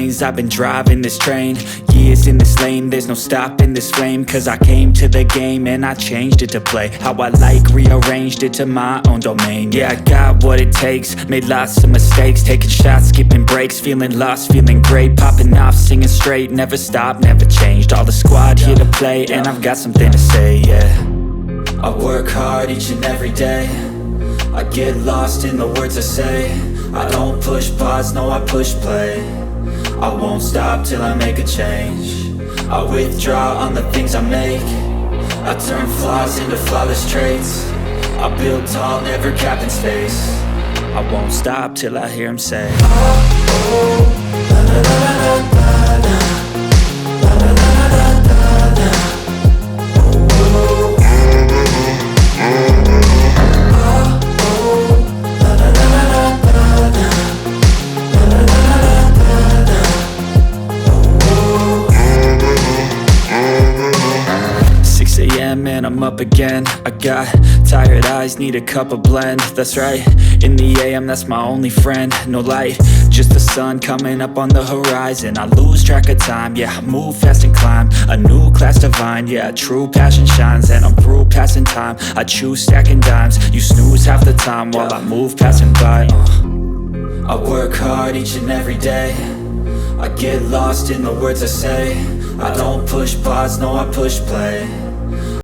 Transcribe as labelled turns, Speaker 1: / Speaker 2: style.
Speaker 1: lanes, I've been driving this train. Years in this lane, there's no stopping this flame. Cause I came to the game and I changed it to play how I like, rearranged it to my own domain. Yeah, I got what it takes, made lots of mistakes, taking shots, skipping breaks, feeling lost, feeling great, popping off, singing straight, never stopped, never changed. All the squad here to play, and I've got something to say, yeah. I work hard each and every day, I get lost in the words I say. I don't push pause, no I push play. I won't stop till I make a change. I withdraw on the things I make. I turn flaws into flawless traits. I build tall, never capped in space. I won't stop till I hear him say, oh, oh, la la la la la la, la la la la la la, oh, oh, oh, la la la la la la, la la la la la la, oh, oh. 6 a.m. and I'm up again. I got tired eyes, need a cup of blend. That's right, in the AM, that's my only friend. No light, just the sun coming up on the horizon. I lose track of time, yeah, I move fast and climb a new class divine, yeah, true passion shines. And I'm through passing time, I choose stacking dimes. You snooze half the time while I move passing by. I work hard each and every day, I get lost in the words I say. I don't push pause, no I push play.